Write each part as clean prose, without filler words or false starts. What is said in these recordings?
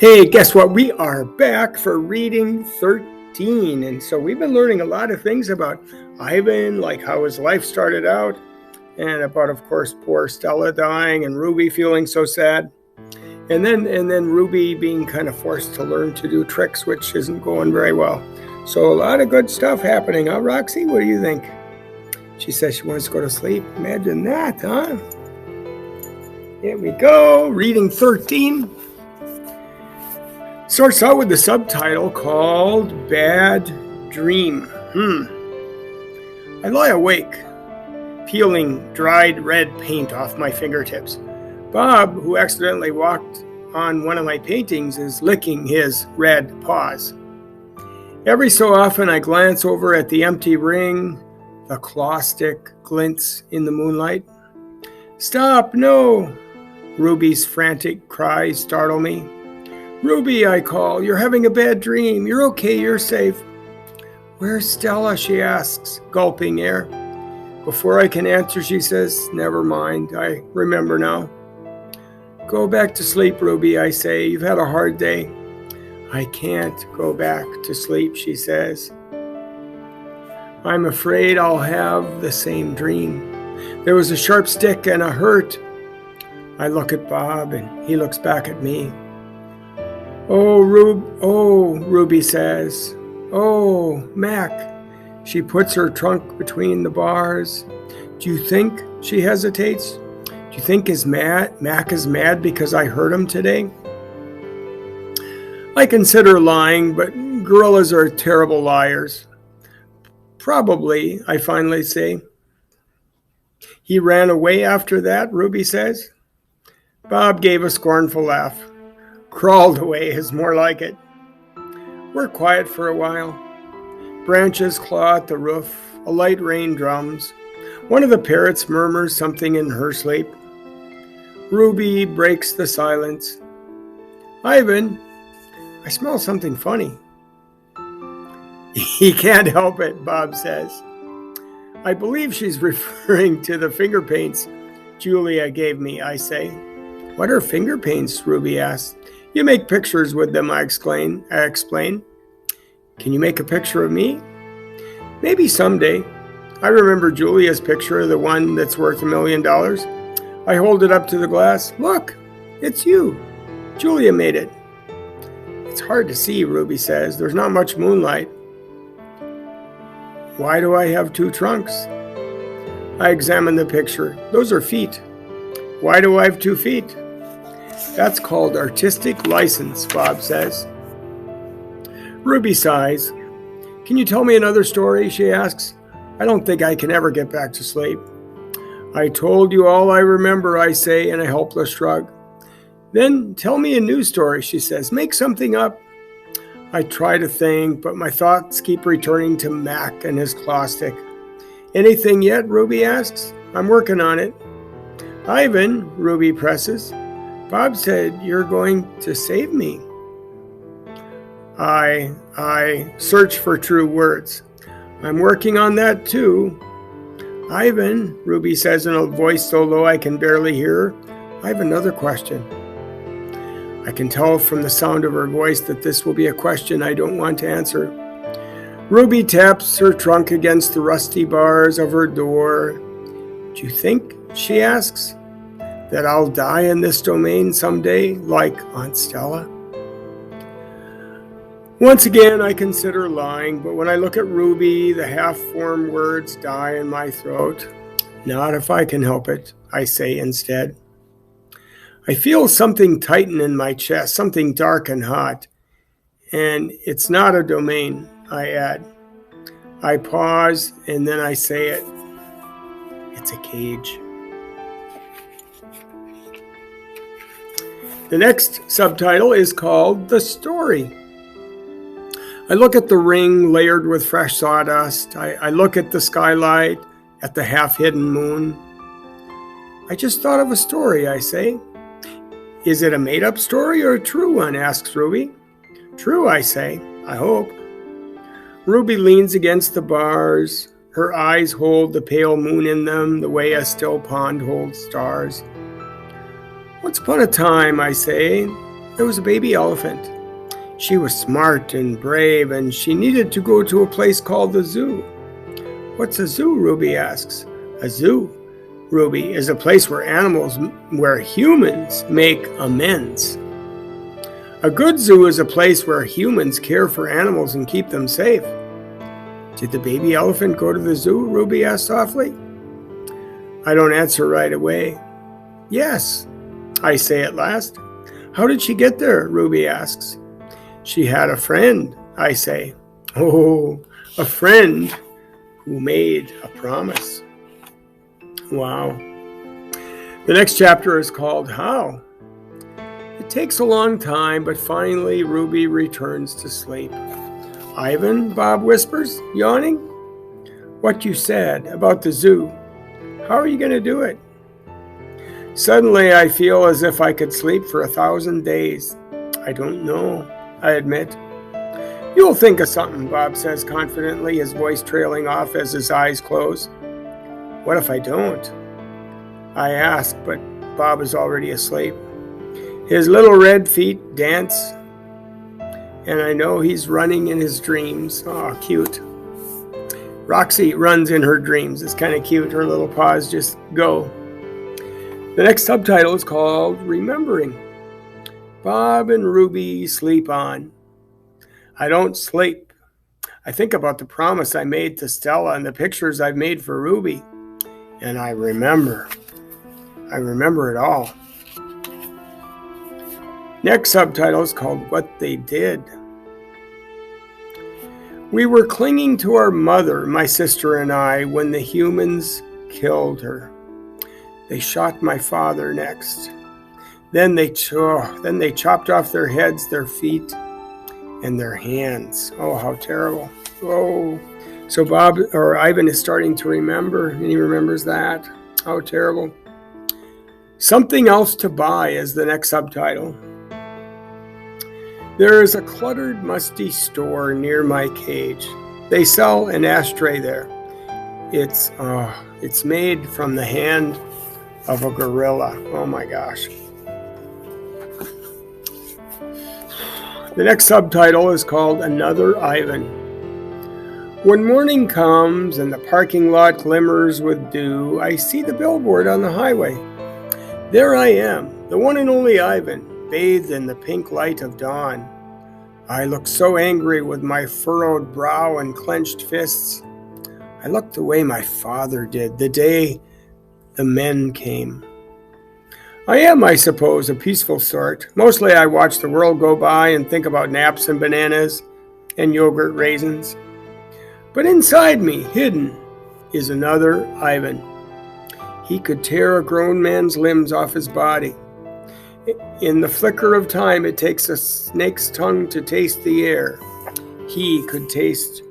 Hey, guess what? We are back for reading 13. And so we've been learning a lot of things about Ivan, like how his life started out, and about, of course, poor Stella dying and Ruby feeling so sad. And then Ruby being kind of forced to learn to do tricks, which isn't going very well. So a lot of good stuff happening, huh, Roxy? What do you think? She says she wants to go to sleep. Imagine that, huh? Here we go. Reading 13. Starts out with the subtitle called Bad Dream. I lie awake, peeling dried red paint off my fingertips. Bob, who accidentally walked on one of my paintings, is licking his red paws. Every so often I glance over at the empty ring. The claw stick glints in the moonlight. "Stop, no!" Ruby's frantic cries startle me. "Ruby," I call, "you're having a bad dream. You're okay, you're safe." "Where's Stella?" she asks, gulping air. Before I can answer, she says, "Never mind, I remember now." "Go back to sleep, Ruby," I say. "You've had a hard day." "I can't go back to sleep," she says. "I'm afraid I'll have the same dream. There was a sharp stick and a hurt." I look at Bob and he looks back at me. Oh, Ruby says. "Oh, Mac." She puts her trunk between the bars. "Do you think," she hesitates, "do you think Mac is mad because I hurt him today?" I consider lying, but gorillas are terrible liars. "Probably," I finally say. "He ran away after that," Ruby says. Bob gave a scornful laugh. "Crawled away is more like it." We're quiet for a while. Branches claw at the roof. A light rain drums. One of the parrots murmurs something in her sleep. Ruby breaks the silence. "Ivan, I smell something funny." "He can't help it," Bob says. I believe she's referring to the finger paints Julia gave me, I say. "What are finger paints?" Ruby asks. "You make pictures with them," I explain. "Can you make a picture of me?" "Maybe someday." I remember Julia's picture, the one that's worth $1 million. I hold it up to the glass. "Look, it's you. Julia made it." "It's hard to see," Ruby says. "There's not much moonlight." "Why do I have two trunks?" I examine the picture. "Those are feet." "Why do I have 2 feet?" "That's called artistic license," Bob says. Ruby sighs. "Can you tell me another story?" she asks. I don't think I can ever get back to sleep. "I told you all I remember," I say in a helpless shrug. "Then tell me a new story," she says. "Make something up." I try to think, but my thoughts keep returning to Mac and his claw stick. "Anything yet?" Ruby asks. "I'm working on it." "Ivan," Ruby presses. "Bob said you're going to save me." I search for true words. "I'm working on that too." "Ivan," Ruby says in a voice so low I can barely hear her, "I have another question." I can tell from the sound of her voice that this will be a question I don't want to answer. Ruby taps her trunk against the rusty bars of her door. "Do you think," she asks, "that I'll die in this domain someday, like Aunt Stella?" Once again, I consider lying, but when I look at Ruby, the half-formed words die in my throat. "Not if I can help it," I say instead. I feel something tighten in my chest, something dark and hot. "And it's not a domain," I add. I pause, and then I say it. "It's a cage." The next subtitle is called The Story. I look at the ring layered with fresh sawdust. I look at the skylight, at the half-hidden moon. "I just thought of a story," I say. "Is it a made-up story or a true one?" asks Ruby. "True," I say. "I hope." Ruby leans against the bars. Her eyes hold the pale moon in them the way a still pond holds stars. "Once upon a time," I say, There was a baby elephant. She was smart and brave, and she needed to go to a place called the zoo. What's a zoo? Ruby asks. A zoo, Ruby, is a place where humans make amends. A good zoo is a place where humans care for animals and keep them safe. Did the baby elephant go to the zoo? Ruby asked softly. I don't answer right away. Yes, I say at last. How did she get there? Ruby asks. She had a friend, I say. Oh, a friend who made a promise. Wow. The next chapter is called How. It takes a long time, but finally Ruby returns to sleep. Ivan, Bob whispers, yawning. What you said about the zoo. How are you going to do it? Suddenly I feel as if I could sleep for 1,000 days. I don't know, I admit. You'll think of something, Bob says confidently, his voice trailing off as his eyes close. What if I don't? I ask, but Bob is already asleep. His little red feet dance, and I know he's running in his dreams. Oh, cute. Roxy runs in her dreams. It's kind of cute. Her little paws just go. The next subtitle is called Remembering. Bob and Ruby sleep on. I don't sleep. I think about the promise I made to Stella and the pictures I've made for Ruby. And I remember. I remember it all. Next subtitle is called What They Did. We were clinging to our mother, my sister and I, when the humans killed her. They shot my father next. Then they chopped off their heads, their feet, and their hands. Oh, how terrible. Oh, so Ivan is starting to remember, and he remembers that. How terrible. Something Else to Buy is the next subtitle. There is a cluttered, musty store near my cage. They sell an ashtray there. It's made from the hand of a gorilla. Oh my gosh. The next subtitle is called Another Ivan. When morning comes and the parking lot glimmers with dew, I see the billboard on the highway. There I am, the one and only Ivan, bathed in the pink light of dawn. I look so angry with my furrowed brow and clenched fists. I look the way my father did the day the men came. I am, I suppose, a peaceful sort. Mostly I watch the world go by and think about naps and bananas and yogurt raisins. But inside me, hidden, is another Ivan. He could tear a grown man's limbs off his body. In the flicker of time it takes a snake's tongue to taste the air. He could taste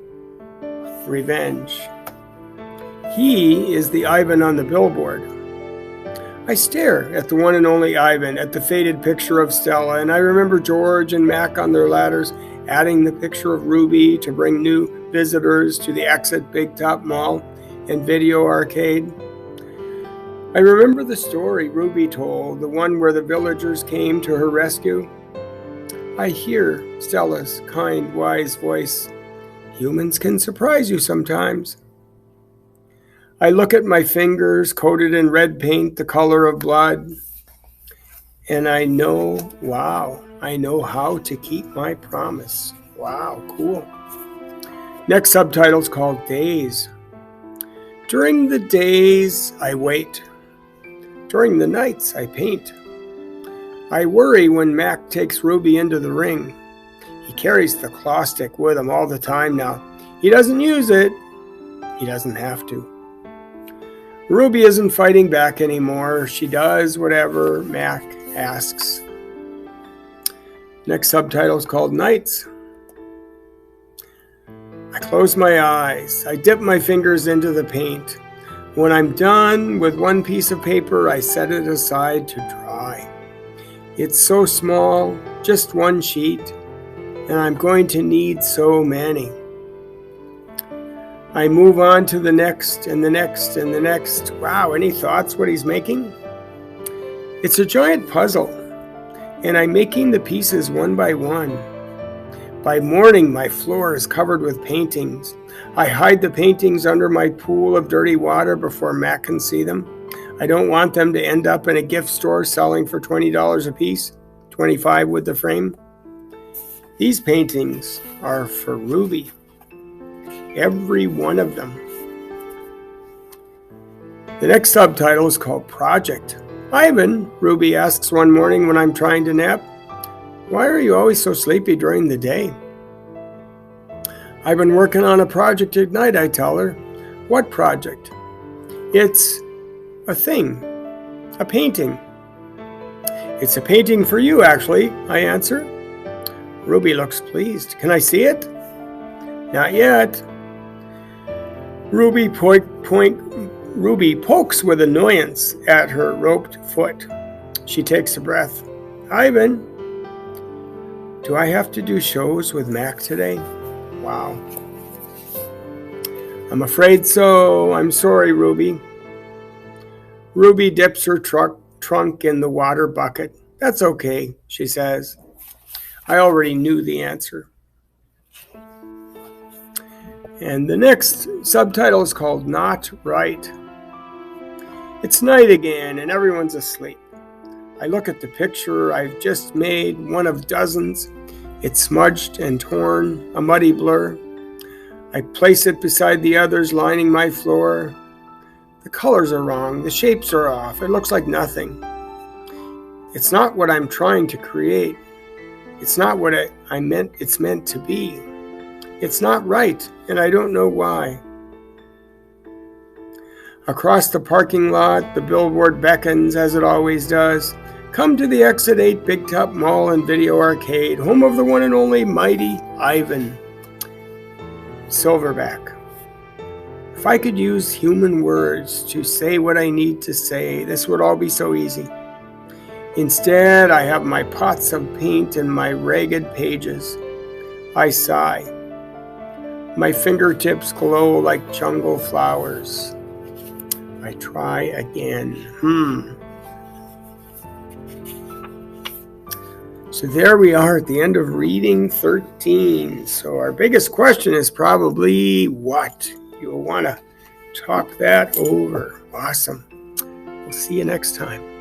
revenge. He is the Ivan on the billboard. I stare at the one and only Ivan, at the faded picture of Stella, and I remember George and Mac on their ladders adding the picture of Ruby to bring new visitors to the Exit Big Top Mall and Video Arcade. I remember the story Ruby told, the one where the villagers came to her rescue. I hear Stella's kind, wise voice. Humans can surprise you sometimes. I look at my fingers coated in red paint, the color of blood, and I know how to keep my promise. Wow, cool. Next subtitle is called Days. During the days, I wait. During the nights, I paint. I worry when Mac takes Ruby into the ring. He carries the claw stick with him all the time now. He doesn't use it. He doesn't have to. Ruby isn't fighting back anymore. She does whatever Mac asks. Next subtitle is called Nights. I close my eyes. I dip my fingers into the paint. When I'm done with one piece of paper, I set it aside to dry. It's so small, just one sheet, and I'm going to need so many. I move on to the next and the next and the next. Wow, any thoughts what he's making? It's a giant puzzle. and I'm making the pieces one by one. By morning, my floor is covered with paintings. I hide the paintings under my pool of dirty water before Mac can see them. I don't want them to end up in a gift store selling for $20 a piece, $25 with the frame. These paintings are for Ruby, every one of them. The next subtitle is called Project. Ivan, Ruby asks one morning when I'm trying to nap, why are you always so sleepy during the day? I've been working on a project at night, I tell her. What project? It's a thing, a painting. It's a painting for you, actually, I answer. Ruby looks pleased. Can I see it? Not yet. Ruby pokes with annoyance at her roped foot. She takes a breath. Ivan, do I have to do shows with Mac today? Wow. I'm afraid so. I'm sorry, Ruby. Ruby dips her trunk in the water bucket. That's okay, she says. I already knew the answer. And the next subtitle is called Not Right. It's night again and everyone's asleep. I look at the picture I've just made, one of dozens. It's smudged and torn, a muddy blur. I place it beside the others lining my floor. The colors are wrong, the shapes are off, it looks like nothing. It's not what I'm trying to create. It's not what it's meant to be. It's not right, and I don't know why. Across the parking lot, the billboard beckons as it always does. Come to the Exit 8 Big Top Mall and Video Arcade, home of the one and only mighty Ivan Silverback. If I could use human words to say what I need to say, this would all be so easy. Instead, I have my pots of paint and my ragged pages. I sigh. My fingertips glow like jungle flowers. I try again. So there we are at the end of reading 13. So our biggest question is probably what? You'll want to talk that over. Awesome. We'll see you next time.